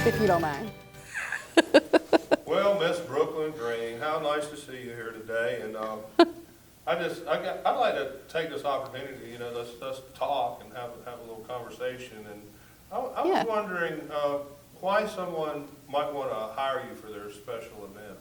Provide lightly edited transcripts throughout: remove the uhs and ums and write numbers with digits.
if you don't mind. Well, Miss Brooklyn Green, how nice to see you here today. And I'd like to take this opportunity, let's talk and have a little conversation. And I was wondering why someone might want to hire you for their special event.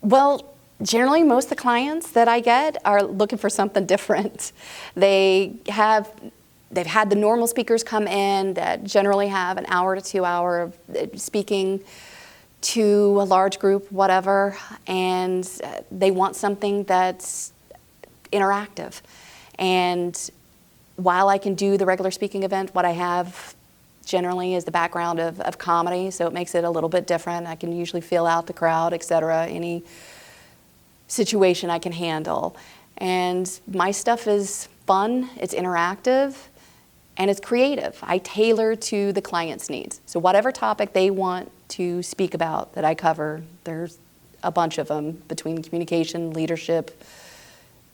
Well, generally, most of the clients that I get are looking for something different. They've had the normal speakers come in that generally have an hour to 2 hour of speaking to a large group, whatever, and they want something that's interactive. And while I can do the regular speaking event, what I have generally is the background of comedy, so it makes it a little bit different. I can usually feel out the crowd, etc., any situation I can handle. And my stuff is fun, it's interactive, and it's creative. I tailor to the client's needs. So whatever topic they want to speak about that I cover, there's a bunch of them between communication, leadership,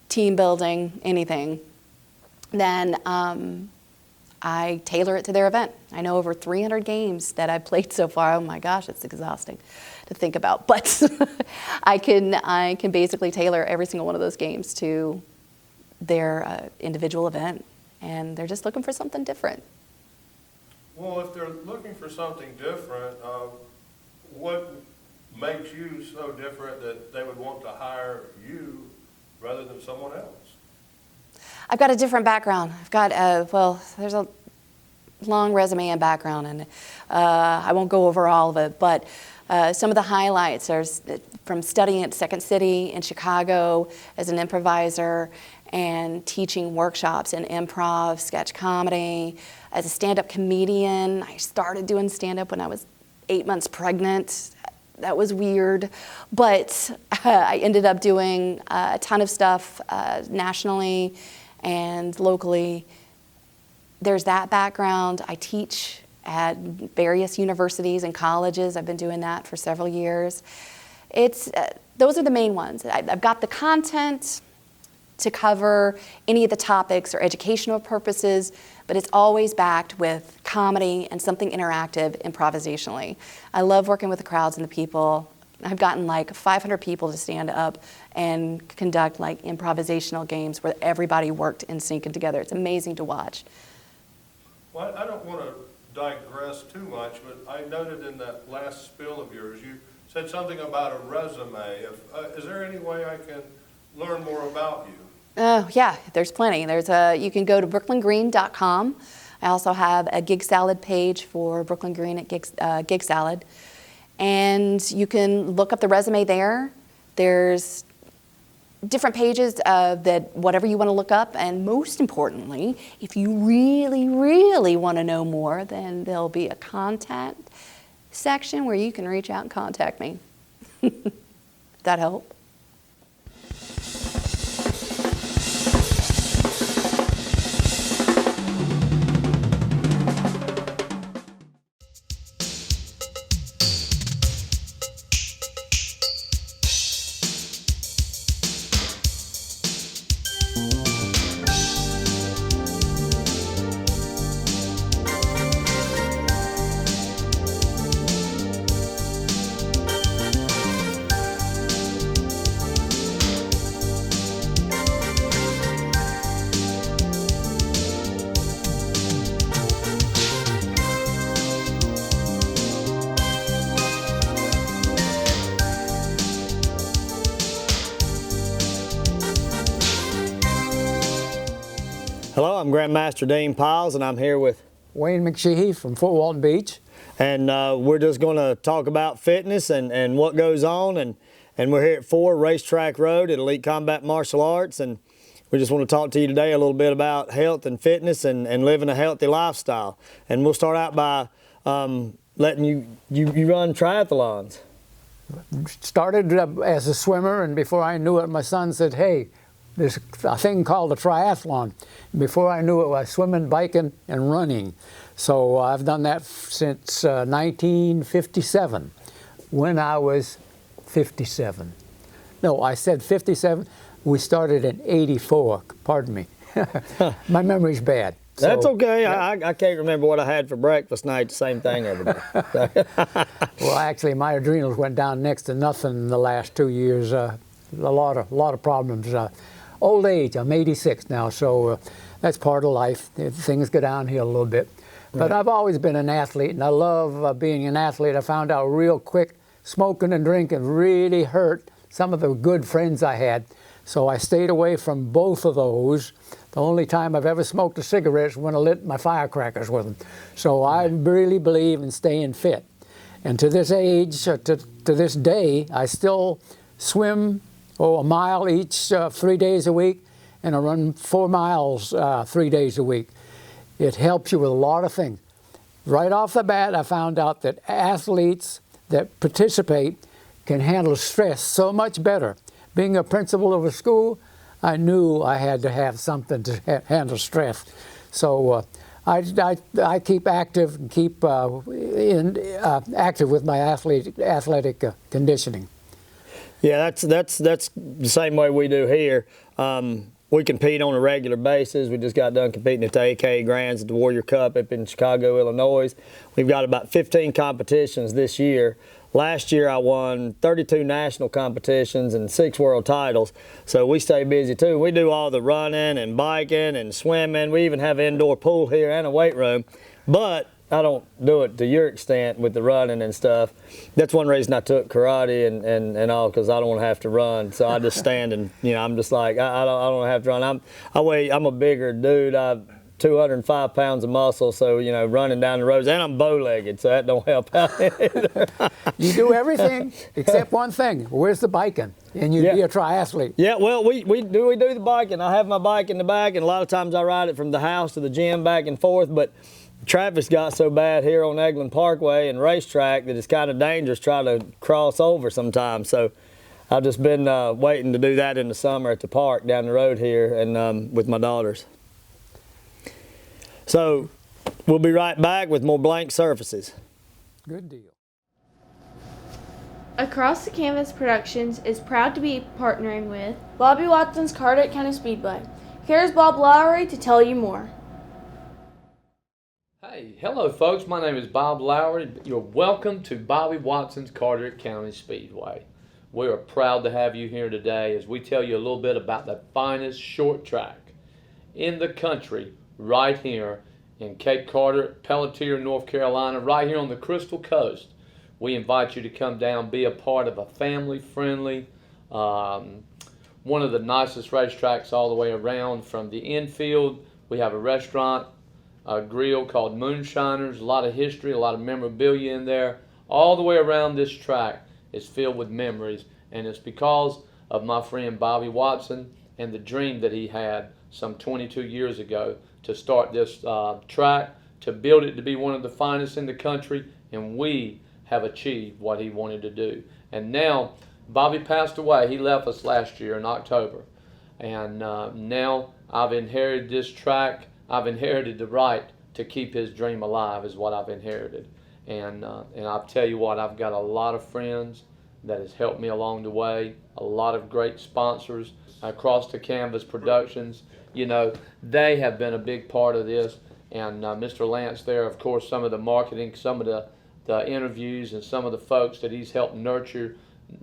team building, anything. Then I tailor it to their event. I know over 300 games that I've played so far. Oh my gosh, it's exhausting to think about. But I can basically tailor every single one of those games to their individual event. And they're just looking for something different. Well, if they're looking for something different, what makes you so different that they would want to hire you rather than someone else? I've got a different background. I've got, there's a long resume and background, and I won't go over all of it, but some of the highlights are from studying at Second City in Chicago as an improviser and teaching workshops in improv, sketch comedy. As a stand-up comedian, I started doing stand-up when I was 8 months pregnant. That was weird, but I ended up doing a ton of stuff nationally and locally. There's that background. I teach at various universities and colleges. I've been doing that for several years. Those are the main ones. I've got the content to cover any of the topics or educational purposes, but it's always backed with comedy and something interactive improvisationally. I love working with the crowds and the people. I've gotten like 500 people to stand up and conduct like improvisational games where everybody worked in sync and together. It's amazing to watch. Well, I don't want to digress too much, but I noted in that last spiel of yours, you said something about a resume. Is there any way I can learn more about you? Yeah, there's plenty. You can go to brooklyngreen.com. I also have a Gig Salad page for Brooklyn Green at Gig Salad. And you can look up the resume there. There's different pages that whatever you want to look up. And most importantly, if you really, really want to know more, then there'll be a contact section where you can reach out and contact me. Does that help? Hello, I'm Grandmaster Dean Pyles, and I'm here with Wayne McSheehy from Fort Walton Beach. And we're just going to talk about fitness and what goes on. And we're here at 4 Racetrack Road at Elite Combat Martial Arts. And we just want to talk to you today a little bit about health and fitness and living a healthy lifestyle. And we'll start out by letting you run triathlons. Started as a swimmer, and before I knew it, my son said, hey, there's a thing called a triathlon. Before I knew it, I was swimming, biking, and running. So I've done that since 1957, when I was 57. No, I said 57. We started in 84, pardon me. My memory's bad. That's So, okay. I can't remember what I had for breakfast and I ate the same thing every day. Well, actually, my adrenals went down next to nothing in the last 2 years. A lot of problems. Old age. I'm 86 now, so that's part of life. Things go downhill a little bit. But I've always been an athlete, and I love being an athlete. I found out real quick smoking and drinking really hurt some of the good friends I had. So I stayed away from both of those. The only time I've ever smoked a cigarette is when I lit my firecrackers with them. So I really believe in staying fit. And to this age, to this day, I still swim a mile each 3 days a week, and I run 4 miles 3 days a week. It helps you with a lot of things. Right off the bat, I found out that athletes that participate can handle stress so much better. Being a principal of a school, I knew I had to have something to handle stress. So I keep active and keep active with my athletic conditioning. Yeah, that's the same way we do here. We compete on a regular basis. We just got done competing at the AK Grands at the Warrior Cup up in Chicago, Illinois. We've got about 15 competitions this year. Last year I won 32 national competitions and 6 world titles, so we stay busy too. We do all the running and biking and swimming. We even have an indoor pool here and a weight room, but I don't do it to your extent with the running and stuff. That's one reason I took karate and all, because I don't want to have to run. So I just stand and, I'm just like, I don't have to run. I'm a bigger dude. I'm 205 pounds of muscle, so, running down the roads. And I'm bow-legged, so that don't help out either. You do everything except one thing. Where's the biking? And you'd be a triathlete. Yeah, well, we do the biking. I have my bike in the back, and a lot of times I ride it from the house to the gym back and forth, but traffic's got so bad here on Eglin Parkway and Racetrack that it's kind of dangerous trying to cross over sometimes. So I've just been waiting to do that in the summer at the park down the road here and with my daughters. So we'll be right back with more Blank Surfaces. Good deal. Across the Canvas Productions is proud to be partnering with Bobby Watson's Carteret County Speedway. Here's Bob Lowery to tell you more. Hey, hello folks, my name is Bob Lowery. You're welcome to Bobby Watson's Carteret County Speedway. We are proud to have you here today as we tell you a little bit about the finest short track in the country right here in Cape Carteret, Pelletier, North Carolina, right here on the Crystal Coast. We invite you to come down, be a part of a family-friendly, one of the nicest racetracks all the way around. From the infield, we have a restaurant, a grill called Moonshiners, a lot of history, a lot of memorabilia in there. All the way around this track is filled with memories, and it's because of my friend Bobby Watson and the dream that he had some 22 years ago to start this track, to build it to be one of the finest in the country, and we have achieved what he wanted to do. And now, Bobby passed away. He left us last year in October, and now I've inherited this track. I've inherited the right to keep his dream alive is what I've inherited. And I'll tell you what, I've got a lot of friends that has helped me along the way, a lot of great sponsors across the Canvas Productions. They have been a big part of this. And Mr. Lance there, of course, some of the marketing, some of the interviews, and some of the folks that he's helped nurture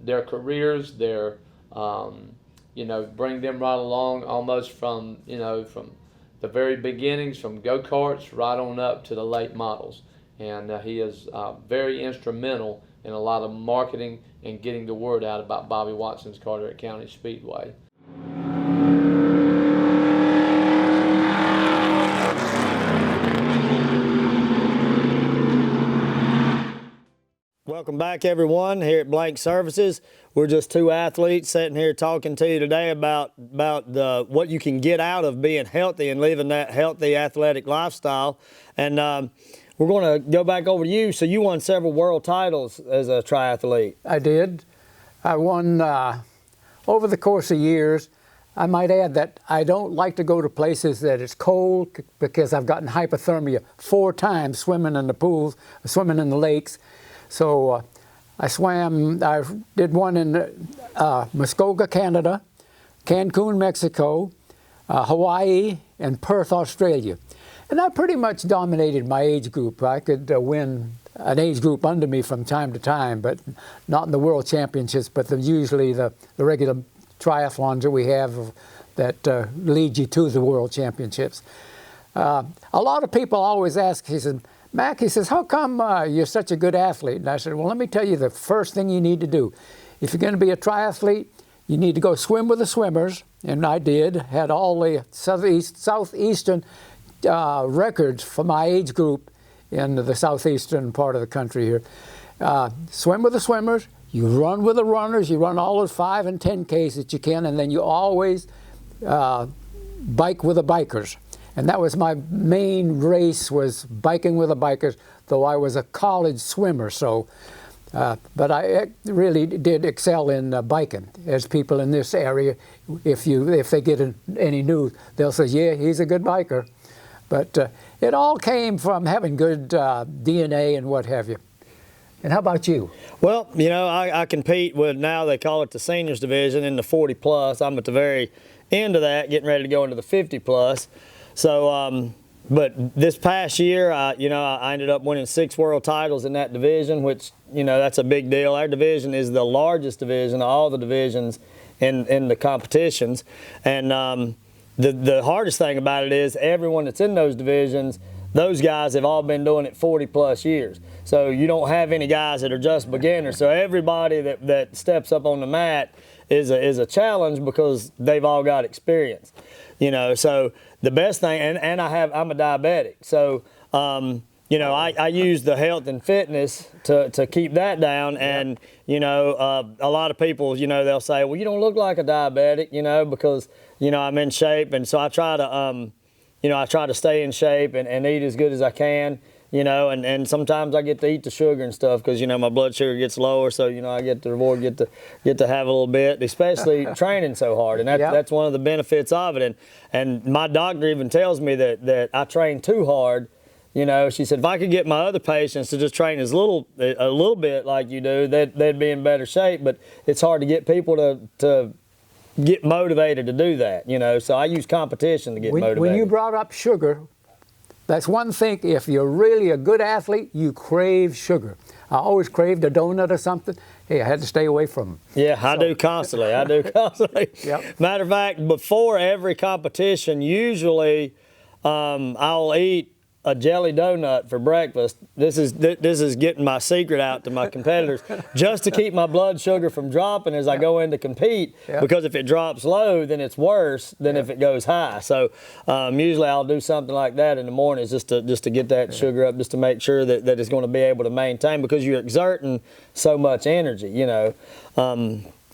their careers, their, bring them right along almost from the very beginnings, from go-karts right on up to the late models. And he is very instrumental in a lot of marketing and getting the word out about Bobby Watson's Carteret County Speedway. Welcome back, everyone, here at Blank Surfaces. We're just two athletes sitting here talking to you today about what you can get out of being healthy and living that healthy athletic lifestyle. And we're going to go back over to you. So you won several world titles as a triathlete. I did. I won over the course of years. I might add that I don't like to go to places that it's cold because I've gotten hypothermia 4 times swimming in the pools, swimming in the lakes. So I did one in Muskoka, Canada, Cancun, Mexico, Hawaii, and Perth, Australia. And I pretty much dominated my age group. I could win an age group under me from time to time, but not in the world championships, but usually the regular triathlons that we have that lead you to the world championships. A lot of people always ask, he said, Mac, he says, how come you're such a good athlete? And I said, well, let me tell you the first thing you need to do. If you're going to be a triathlete, you need to go swim with the swimmers, and I did, had all the southeastern records for my age group in the southeastern part of the country here. Swim with the swimmers, you run with the runners, you run all those 5 and 10Ks that you can, and then you always bike with the bikers. And that was my main race, was biking with the bikers, though I was a college swimmer. So, but I really did excel in biking. As people in this area, if they get any news, they'll say, yeah, he's a good biker. But it all came from having good DNA and what have you. And how about you? Well, you know, I compete with, now they call it the seniors division, in the 40 plus. I'm at the very end of that, getting ready to go into the 50 plus. So, but this past year, you know, I ended up winning 6 world titles in that division, which, you know, that's a big deal. Our division is the largest division of all the divisions in the competitions. And the hardest thing about it is everyone that's in those divisions, those guys have all been doing it 40 plus years. So you don't have any guys that are just beginners. So everybody that steps up on the mat is a challenge because they've all got experience. You know, so the best thing, and I'm a diabetic, so you know, I use the health and fitness to keep that down. And you know, a lot of people, you know, they'll say, well, you don't look like a diabetic, you know, because you know I'm in shape, and so I try to you know, I try to stay in shape and eat as good as I can. You know, and sometimes I get to eat the sugar and stuff because, you know, my blood sugar gets lower, so, you know, I get to reward, get to have a little bit, especially training so hard, and that's one of the benefits of it. And my doctor even tells me that I train too hard. You know, she said if I could get my other patients to just train a little bit like you do, they'd be in better shape. But it's hard to get people to get motivated to do that. You know, so I use competition to get motivated. When you brought up sugar, that's one thing. If you're really a good athlete, you crave sugar. I always craved a donut or something. Hey, I had to stay away from them. Yeah, I do constantly. Yep. Matter of fact, before every competition, usually I'll eat a jelly donut for breakfast. This is getting my secret out to my competitors, just to keep my blood sugar from dropping as I go in to compete. Because if it drops low, then it's worse than if it goes high. So usually I'll do something like that in the mornings just to get that sugar up, just to make sure that it's going to be able to maintain, because you're exerting so much energy, you know,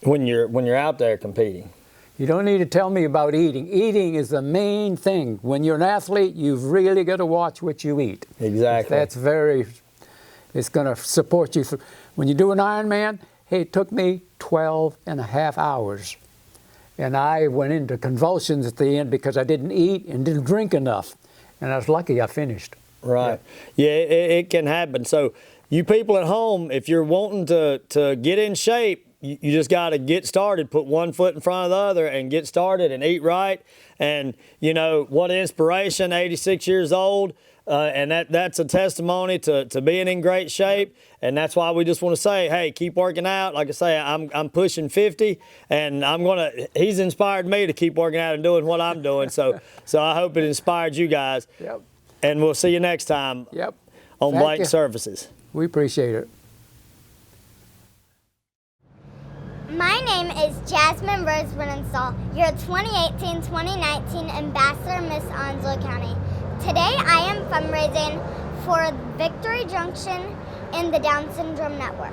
when you're out there competing. You don't need to tell me about eating. Eating is the main thing. When you're an athlete, you've really got to watch what you eat. Exactly. It's going to support you. When you do an Ironman, hey, it took me 12 and a half hours. And I went into convulsions at the end because I didn't eat and didn't drink enough. And I was lucky I finished. Right. Yeah, it can happen. So you people at home, if you're wanting to get in shape, you just got to get started, put one foot in front of the other and get started and eat right. And, you know, what inspiration, 86 years old, and that's a testimony to being in great shape. And that's why we just want to say, hey, keep working out. Like I say, I'm pushing 50, and he's inspired me to keep working out and doing what I'm doing. So I hope it inspired you guys. Yep. And we'll see you next time on Blank Surfaces. We appreciate it. My name is Jasmine Brenenstuhl, your 2018-2019 Ambassador Miss Onslow County. Today I am fundraising for Victory Junction and the Down Syndrome Network.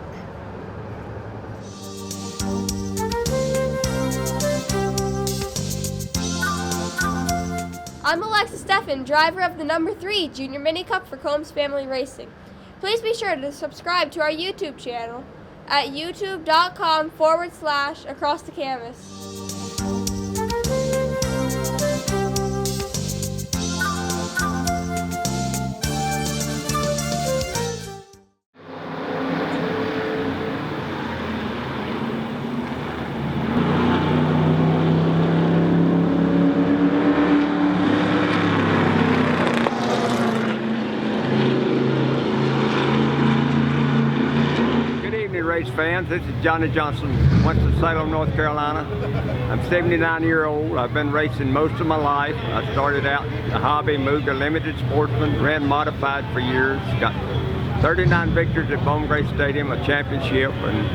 I'm Alexis Steffen, driver of the number 3 Junior Mini Cup for Combs Family Racing. Please be sure to subscribe to our YouTube channel at youtube.com/Across the Canvas. race fans. This is Johnny Johnson, Winston-Salem, North Carolina. I'm 79 years old. I've been racing most of my life. I started out a hobby, moved to limited sportsman, ran modified for years, got 39 victories at Bombelyn Stadium, a championship, and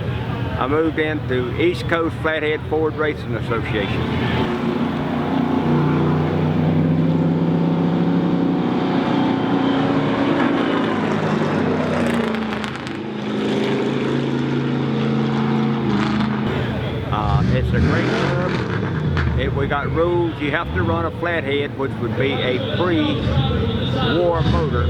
I moved into East Coast Flathead Ford Racing Association. It's a great club. We got rules. You have to run a flathead, which would be a pre-war motor,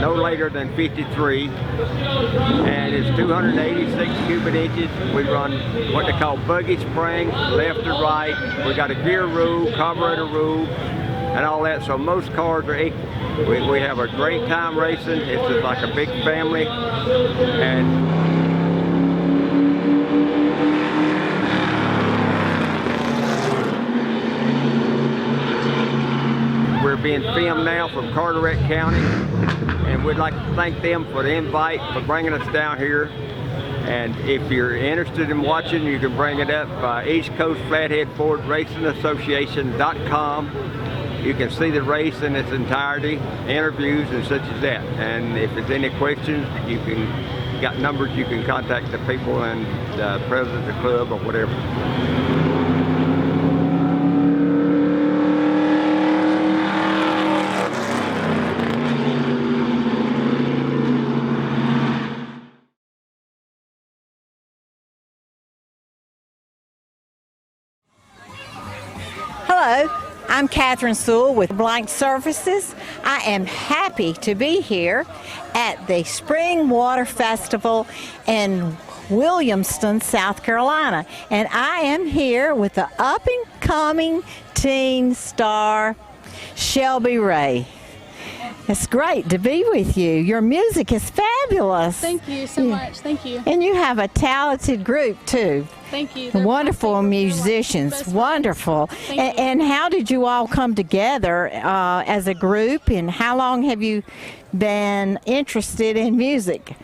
no later than 53, and it's 286 cubic inches. We run what they call buggy springs, left to right. We got a gear rule, carburetor rule, and all that. So most cars are equal. We have a great time racing. It's just like a big family, and we're being filmed now from Carteret County, and we'd like to thank them for the invite, for bringing us down here. And if you're interested in watching, you can bring it up by East Coast Flathead Ford Racing Association.com. You can see the race in its entirety, interviews and such as that. And if there's any questions, you got numbers, you can contact the people and the president of the club or whatever. Hello, I'm Catherine Sewell with Blank Services. I am happy to be here at the Spring Water Festival in Williamston, South Carolina. And I am here with the up-and-coming teen star, Shelby Raye. It's great to be with you. Your music is fabulous. Thank you so much. Thank you. And you have a talented group, too. Thank you. Wonderful musicians. Wonderful. And how did you all come together as a group, and how long have you been interested in music?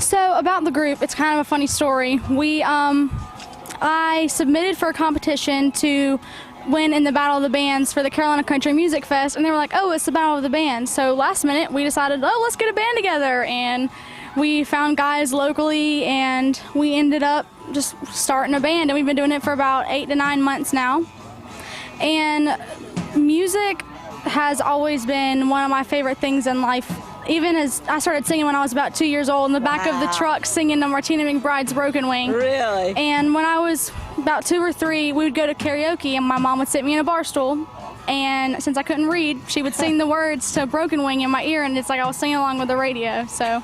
So about the group, it's kind of a funny story. I submitted for a competition to win in the Battle of the Bands for the Carolina Country Music Fest, and they were like, oh, it's the Battle of the Bands. So last minute we decided, oh, let's get a band together, and we found guys locally, and we ended up just starting a band, and we've been doing it for about 8 to 9 months now. And music has always been one of my favorite things in life. Even as I started singing when I was about 2 years old in the back of the truck, singing the Martina McBride's Broken Wing. Really? And when I was about 2 or 3, we would go to karaoke, and my mom would sit me in a bar stool. And since I couldn't read, she would sing the words to Broken Wing in my ear, and it's like I was singing along with the radio. So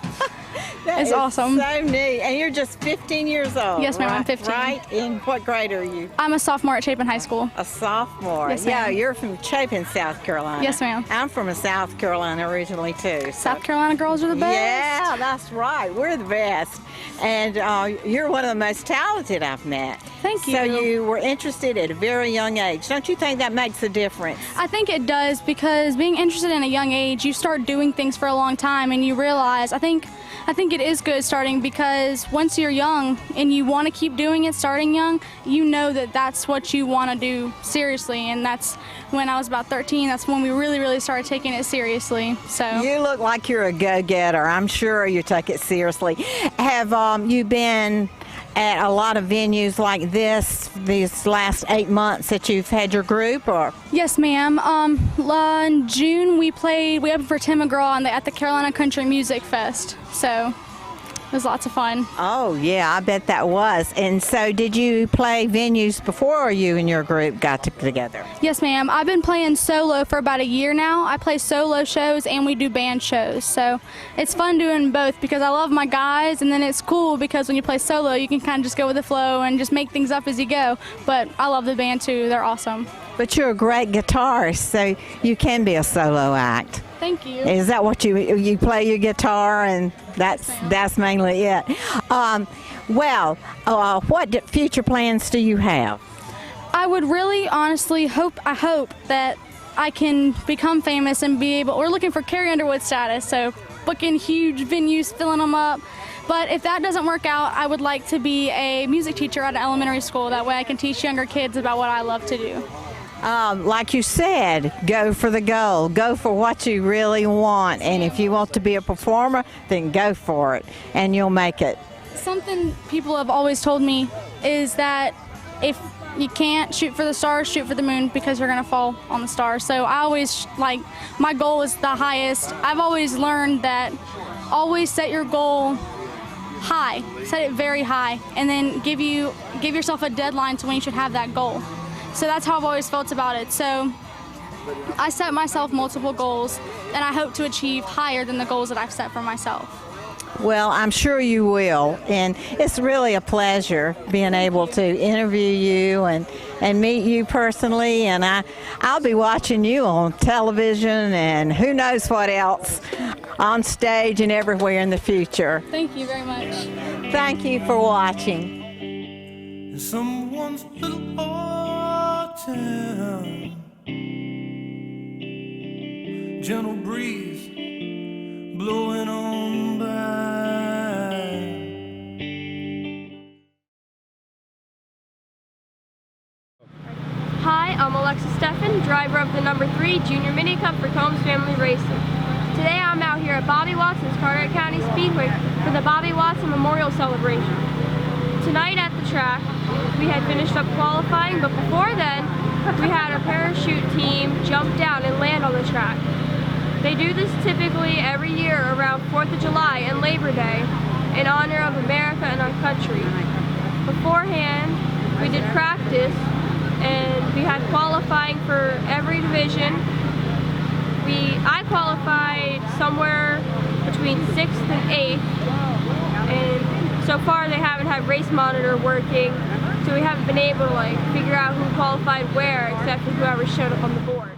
it's awesome. So neat. And you're just 15 years old. Yes, ma'am. Right? I'm 15. Right? In what grade are you? I'm a sophomore at Chapin High School. A sophomore. Yes, yeah, ma'am. you're from Chapin, South Carolina. Yes, ma'am. I'm from South Carolina originally too. So. South Carolina girls are the best. Yeah, that's right. We're the best. And you're one of the most talented I've met. Thank you. So you were interested at a very young age. Don't you think that makes a difference? I think it does, because being interested in a young age, you start doing things for a long time, and you realize, I think it is good starting, because once you're young and you want to keep doing it, starting young, you know that that's what you want to do seriously. And that's when I was about 13, that's when we really, really started taking it seriously. So you look like you're a go-getter. I'm sure you take it seriously. Have you been at a lot of venues like this these last 8 months that you've had your group, or? Yes, ma'am. In June we opened for Tim McGraw at the Carolina Country Music Fest. So it was lots of fun. Oh yeah, I bet that was. And so did you play venues before you and your group got together? Yes, ma'am. I've been playing solo for about a year now. I play solo shows and we do band shows. So it's fun doing both, because I love my guys, and then it's cool because when you play solo, you can kind of just go with the flow and just make things up as you go. But I love the band too. They're awesome. But you're a great guitarist, so you can be a solo act. Thank you. Is that what you play your guitar, and that's mainly it? What future plans do you have? I would really honestly hope that I can become famous and be able, we're looking for Carrie Underwood status, so booking huge venues, filling them up, But if that doesn't work out, I would like to be a music teacher at an elementary school. That way I can teach younger kids about what I love to do. Like you said, go for the goal. Go for what you really want. And if you want to be a performer, then go for it, and you'll make it. Something people have always told me is that if you can't shoot for the stars, shoot for the moon, because you're going to fall on the stars. So I always, my goal is the highest. I've always learned that always set your goal high, set it very high, and then give yourself a deadline to when you should have that goal. So that's how I've always felt about it. So I set myself multiple goals, and I hope to achieve higher than the goals that I've set for myself. Well, I'm sure you will, and it's really a pleasure being able to interview you and meet you personally, and I'll be watching you on television and who knows what else, on stage and everywhere in the future. Thank you very much. Thank you for watching. In someone's little old town, gentle breeze blowing on by. Hi, I'm Alexis Steffen, driver of the number 3 Junior Mini Cup for Combs Family Racing. Today I'm out here at Bobby Watson's Carteret County Speedway for the Bobby Watson Memorial Celebration. Tonight at the track, we had finished up qualifying, but before then, we had our parachute team jump down and land on the track. They do this typically every year around 4th of July and Labor Day in honor of America and our country. Beforehand, we did practice and we had qualifying for every division. I qualified somewhere between 6th and 8th, and so far they haven't had race monitor working, so we haven't been able to figure out who qualified where except for whoever showed up on the board.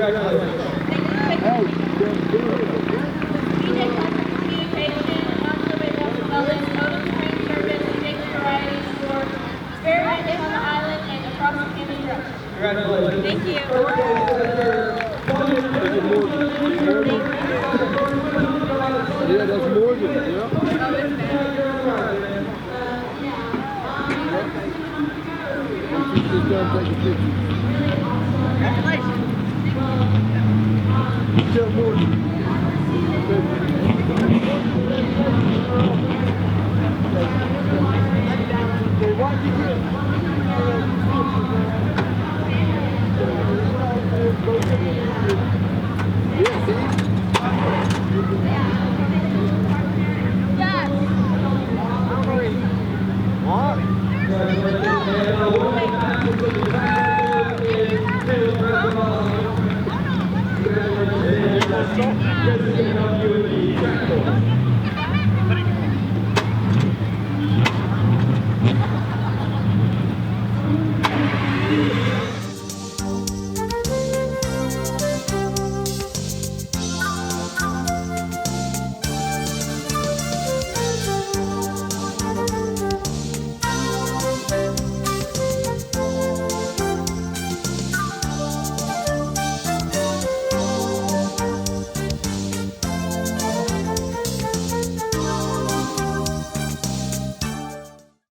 Communication, Odum Train Service, Jake Variety for experiments on the island and across the Canyon Road. Thank you. Yeah, that's Morgan, yeah. Just take a picture. Tell Morgan.